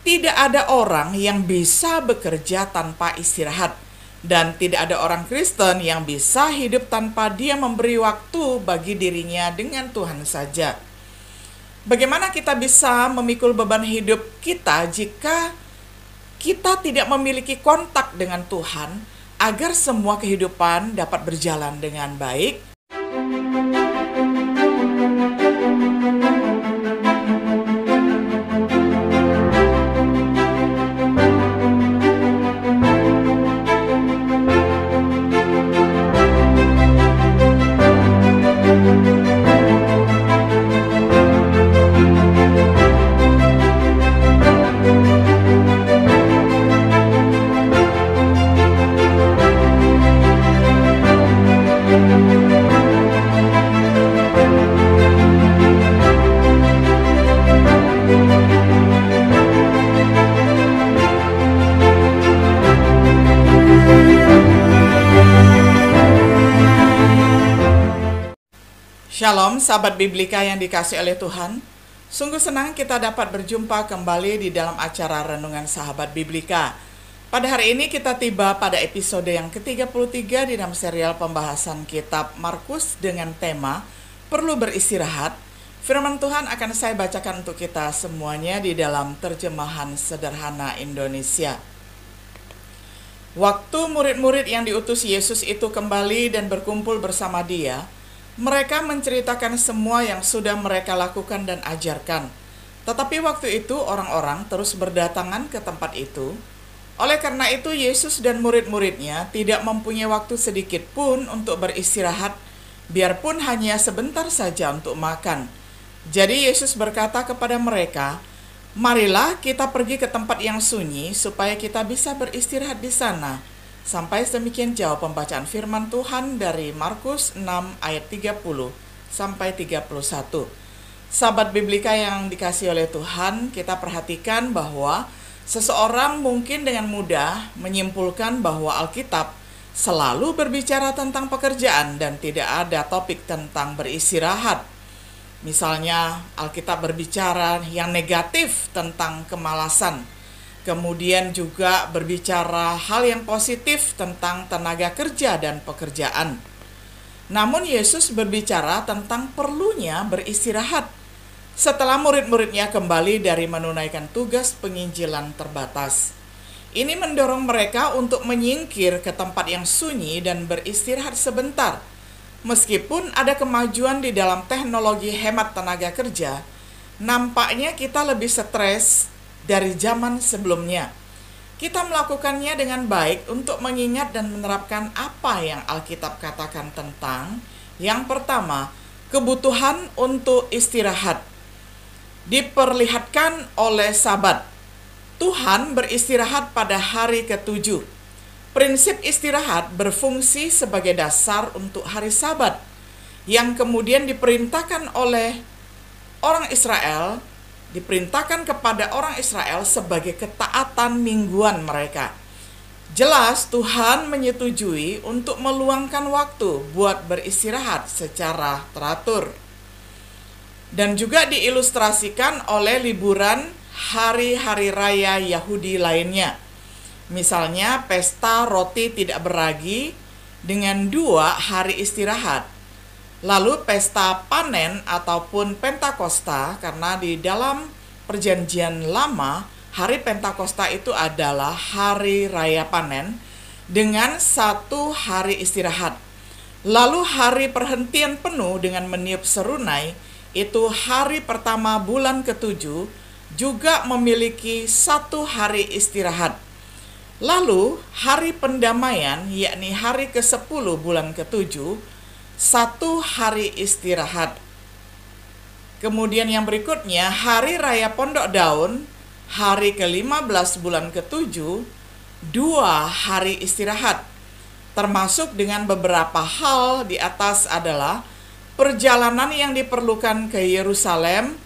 Tidak ada orang yang bisa bekerja tanpa istirahat, dan tidak ada orang Kristen yang bisa hidup tanpa dia memberi waktu bagi dirinya dengan Tuhan saja. Bagaimana kita bisa memikul beban hidup kita jika kita tidak memiliki kontak dengan Tuhan agar semua kehidupan dapat berjalan dengan baik? Shalom sahabat Biblika yang dikasihi oleh Tuhan. Sungguh senang kita dapat berjumpa kembali di dalam acara Renungan Sahabat Biblika. Pada hari ini kita tiba pada episode yang ke-33 di dalam serial pembahasan kitab Markus dengan tema Perlu Beristirahat. Firman Tuhan akan saya bacakan untuk kita semuanya di dalam terjemahan sederhana Indonesia. Waktu murid-murid yang diutus Yesus itu kembali dan berkumpul bersama Dia, mereka menceritakan semua yang sudah mereka lakukan dan ajarkan. Tetapi waktu itu orang-orang terus berdatangan ke tempat itu. Oleh karena itu Yesus dan murid-muridnya tidak mempunyai waktu sedikit pun untuk beristirahat, biarpun hanya sebentar saja untuk makan. Jadi Yesus berkata kepada mereka, "Marilah kita pergi ke tempat yang sunyi supaya kita bisa beristirahat di sana." Sampai sedemikian jauh pembacaan firman Tuhan dari Markus 6 ayat 30 sampai 31. Sahabat Biblika yang dikasihi oleh Tuhan, kita perhatikan bahwa seseorang mungkin dengan mudah menyimpulkan bahwa Alkitab selalu berbicara tentang pekerjaan dan tidak ada topik tentang beristirahat. Misalnya Alkitab berbicara yang negatif tentang kemalasan. Kemudian juga berbicara hal yang positif tentang tenaga kerja dan pekerjaan. Namun Yesus berbicara tentang perlunya beristirahat setelah murid-muridnya kembali dari menunaikan tugas penginjilan terbatas. Ini mendorong mereka untuk menyingkir ke tempat yang sunyi dan beristirahat sebentar. Meskipun ada kemajuan di dalam teknologi hemat tenaga kerja, nampaknya kita lebih stres dari zaman sebelumnya. Kita melakukannya dengan baik untuk mengingat dan menerapkan apa yang Alkitab katakan tentang yang pertama, kebutuhan untuk istirahat. Diperlihatkan oleh Sabat. Tuhan beristirahat pada hari ke-7. Prinsip istirahat berfungsi sebagai dasar untuk hari Sabat yang kemudian diperintahkan oleh orang Israel, diperintahkan kepada orang Israel sebagai ketaatan mingguan mereka. Jelas Tuhan menyetujui untuk meluangkan waktu buat beristirahat secara teratur. Dan juga diilustrasikan oleh liburan hari-hari raya Yahudi lainnya. Misalnya pesta roti tidak beragi dengan 2 hari istirahat. Lalu pesta panen ataupun Pentakosta, karena di dalam perjanjian lama, hari Pentakosta itu adalah hari raya panen dengan 1 hari istirahat. Lalu hari perhentian penuh dengan meniup serunai, itu hari pertama bulan ke-7, juga memiliki 1 hari istirahat. Lalu hari pendamaian, yakni hari ke-10 bulan ke-7, 1 hari istirahat. Kemudian yang berikutnya, hari raya Pondok Daun, hari ke-15 bulan ke-7, 2 hari istirahat. Termasuk dengan beberapa hal di atas adalah perjalanan yang diperlukan ke Yerusalem,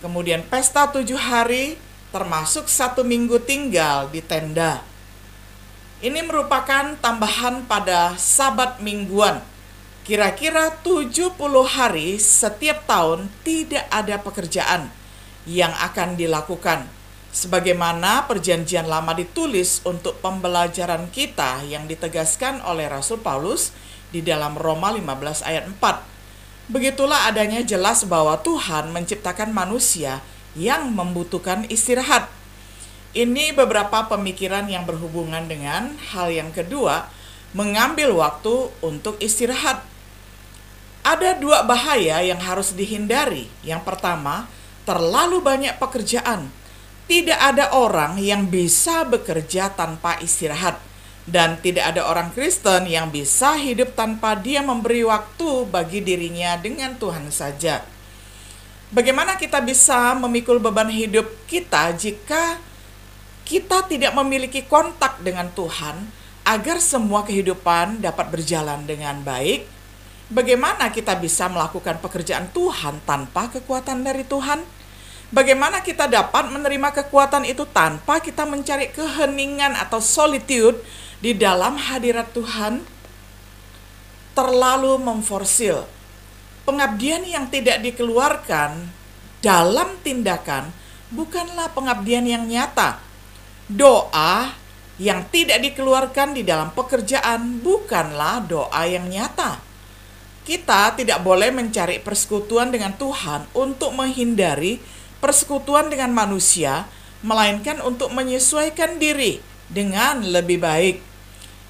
kemudian pesta 7 hari, termasuk 1 minggu tinggal di tenda. Ini merupakan tambahan pada Sabat mingguan. Kira-kira 70 hari setiap tahun tidak ada pekerjaan yang akan dilakukan. Sebagaimana perjanjian lama ditulis untuk pembelajaran kita yang ditegaskan oleh Rasul Paulus di dalam Roma 15 ayat 4. Begitulah adanya jelas bahwa Tuhan menciptakan manusia yang membutuhkan istirahat. Ini beberapa pemikiran yang berhubungan dengan hal yang kedua, mengambil waktu untuk istirahat. Ada dua bahaya yang harus dihindari. Yang pertama, terlalu banyak pekerjaan. Tidak ada orang yang bisa bekerja tanpa istirahat, dan tidak ada orang Kristen yang bisa hidup tanpa dia memberi waktu bagi dirinya dengan Tuhan saja. Bagaimana kita bisa memikul beban hidup kita jika kita tidak memiliki kontak dengan Tuhan agar semua kehidupan dapat berjalan dengan baik? Bagaimana kita bisa melakukan pekerjaan Tuhan tanpa kekuatan dari Tuhan? Bagaimana kita dapat menerima kekuatan itu tanpa kita mencari keheningan atau solitude di dalam hadirat Tuhan? Terlalu memforsil. Pengabdian yang tidak dikeluarkan dalam tindakan bukanlah pengabdian yang nyata. Doa yang tidak dikeluarkan di dalam pekerjaan bukanlah doa yang nyata. Kita tidak boleh mencari persekutuan dengan Tuhan untuk menghindari persekutuan dengan manusia, melainkan untuk menyesuaikan diri dengan lebih baik.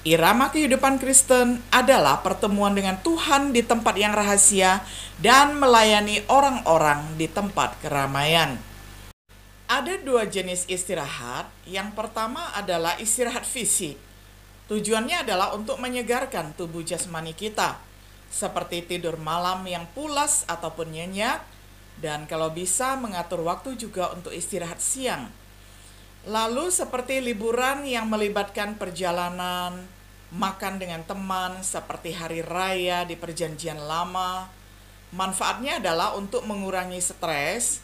Irama kehidupan Kristen adalah pertemuan dengan Tuhan di tempat yang rahasia dan melayani orang-orang di tempat keramaian. Ada dua jenis istirahat. Yang pertama adalah istirahat fisik. Tujuannya adalah untuk menyegarkan tubuh jasmani kita, seperti tidur malam yang pulas ataupun nyenyak, dan kalau bisa mengatur waktu juga untuk istirahat siang. Lalu seperti liburan yang melibatkan perjalanan, makan dengan teman seperti hari raya di perjanjian lama. Manfaatnya adalah untuk mengurangi stres,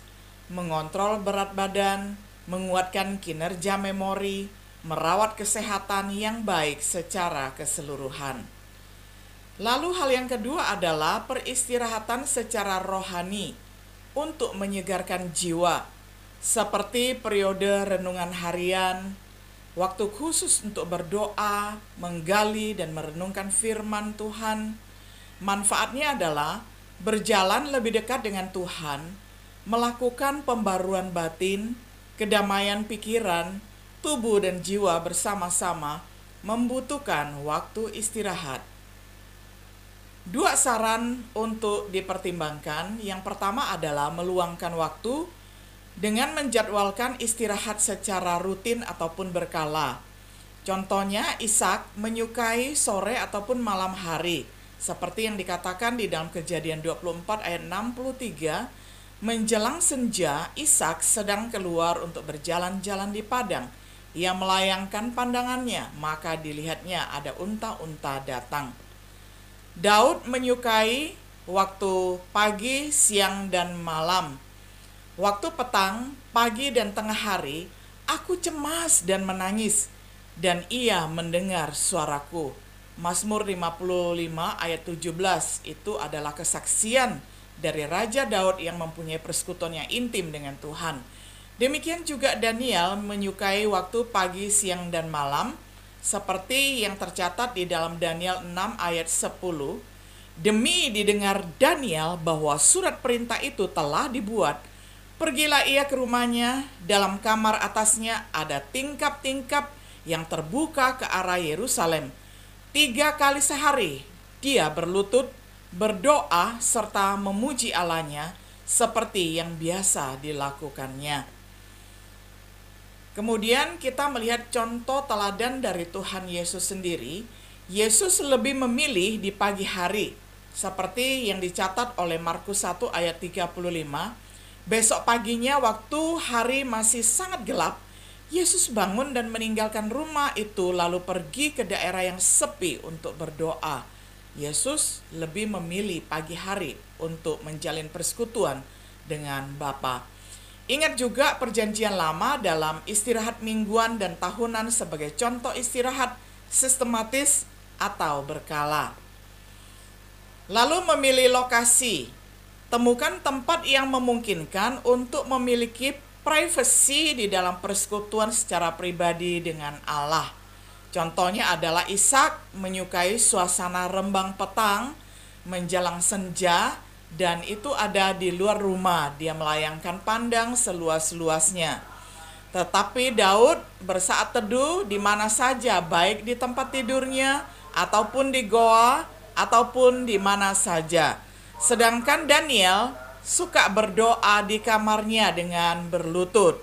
mengontrol berat badan, menguatkan kinerja memori, merawat kesehatan yang baik secara keseluruhan. Lalu hal yang kedua adalah peristirahatan secara rohani untuk menyegarkan jiwa, seperti periode renungan harian, waktu khusus untuk berdoa, menggali dan merenungkan firman Tuhan. Manfaatnya adalah berjalan lebih dekat dengan Tuhan, melakukan pembaruan batin, kedamaian pikiran, tubuh dan jiwa bersama-sama membutuhkan waktu istirahat. Dua saran untuk dipertimbangkan. Yang pertama adalah meluangkan waktu dengan menjadwalkan istirahat secara rutin ataupun berkala. Contohnya, Ishak menyukai sore ataupun malam hari, seperti yang dikatakan di dalam Kejadian 24 ayat 63. Menjelang senja, Ishak sedang keluar untuk berjalan-jalan di padang. Ia melayangkan pandangannya, maka dilihatnya ada unta-unta datang. Daud menyukai waktu pagi, siang, dan malam. Waktu petang, pagi, dan tengah hari, aku cemas dan menangis, dan ia mendengar suaraku. Mazmur 55 ayat 17 itu adalah kesaksian dari Raja Daud yang mempunyai persekutuan yang intim dengan Tuhan. Demikian juga Daniel menyukai waktu pagi, siang, dan malam, seperti yang tercatat di dalam Daniel 6 ayat 10. Demi didengar Daniel bahwa surat perintah itu telah dibuat, pergilah ia ke rumahnya. Dalam kamar atasnya ada tingkap-tingkap yang terbuka ke arah Yerusalem. 3 kali sehari dia berlutut, berdoa, serta memuji Allahnya seperti yang biasa dilakukannya. Kemudian kita melihat contoh teladan dari Tuhan Yesus sendiri. Yesus lebih memilih di pagi hari, seperti yang dicatat oleh Markus 1 ayat 35. Besok paginya waktu hari masih sangat gelap, Yesus bangun dan meninggalkan rumah itu lalu pergi ke daerah yang sepi untuk berdoa. Yesus lebih memilih pagi hari untuk menjalin persekutuan dengan Bapa. Ingat juga perjanjian lama dalam istirahat mingguan dan tahunan sebagai contoh istirahat sistematis atau berkala. Lalu memilih lokasi. Temukan tempat yang memungkinkan untuk memiliki privasi di dalam persekutuan secara pribadi dengan Allah. Contohnya adalah Ishak menyukai suasana rembang petang menjelang senja, dan itu ada di luar rumah. Dia melayangkan pandang seluas-luasnya. Tetapi Daud bersaat teduh di mana saja, baik di tempat tidurnya, ataupun di goa, ataupun di mana saja. Sedangkan Daniel suka berdoa di kamarnya dengan berlutut.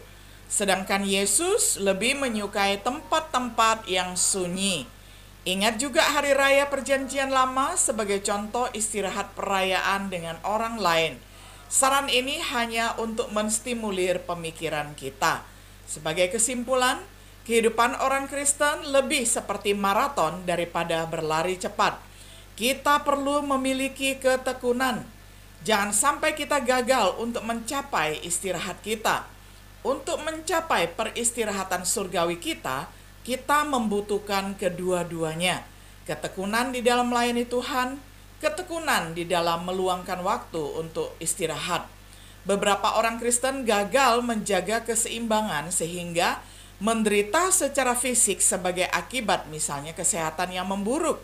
Sedangkan Yesus lebih menyukai tempat-tempat yang sunyi. Ingat juga hari raya perjanjian lama sebagai contoh istirahat perayaan dengan orang lain. Saran ini hanya untuk menstimulir pemikiran kita. Sebagai kesimpulan, kehidupan orang Kristen lebih seperti maraton daripada berlari cepat. Kita perlu memiliki ketekunan. Jangan sampai kita gagal untuk mencapai istirahat kita. Untuk mencapai peristirahatan surgawi kita membutuhkan kedua-duanya. Ketekunan di dalam melayani Tuhan, ketekunan di dalam meluangkan waktu untuk istirahat. Beberapa orang Kristen gagal menjaga keseimbangan sehingga menderita secara fisik sebagai akibat misalnya kesehatan yang memburuk.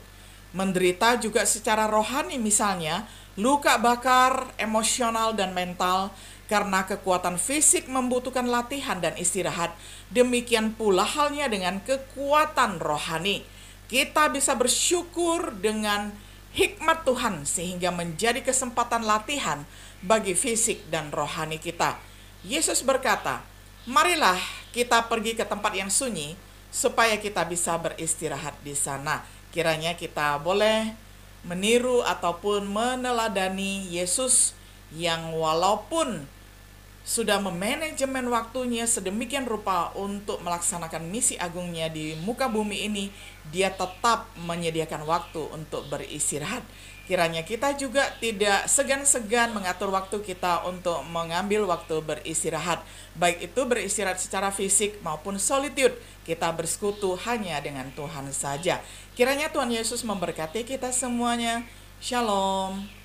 Menderita juga secara rohani misalnya luka bakar emosional dan mental karena kekuatan fisik membutuhkan latihan dan istirahat. Demikian pula halnya dengan kekuatan rohani. Kita bisa bersyukur dengan hikmat Tuhan sehingga menjadi kesempatan latihan bagi fisik dan rohani kita. Yesus berkata, "Marilah kita pergi ke tempat yang sunyi supaya kita bisa beristirahat di sana." Kiranya kita boleh meniru ataupun meneladani Yesus yang walaupun sudah memanajemen waktunya sedemikian rupa untuk melaksanakan misi agungnya di muka bumi ini, dia tetap menyediakan waktu untuk beristirahat. Kiranya kita juga tidak segan-segan mengatur waktu kita untuk mengambil waktu beristirahat. Baik itu beristirahat secara fisik maupun solitude. Kita bersekutu hanya dengan Tuhan saja. Kiranya Tuhan Yesus memberkati kita semuanya. Shalom.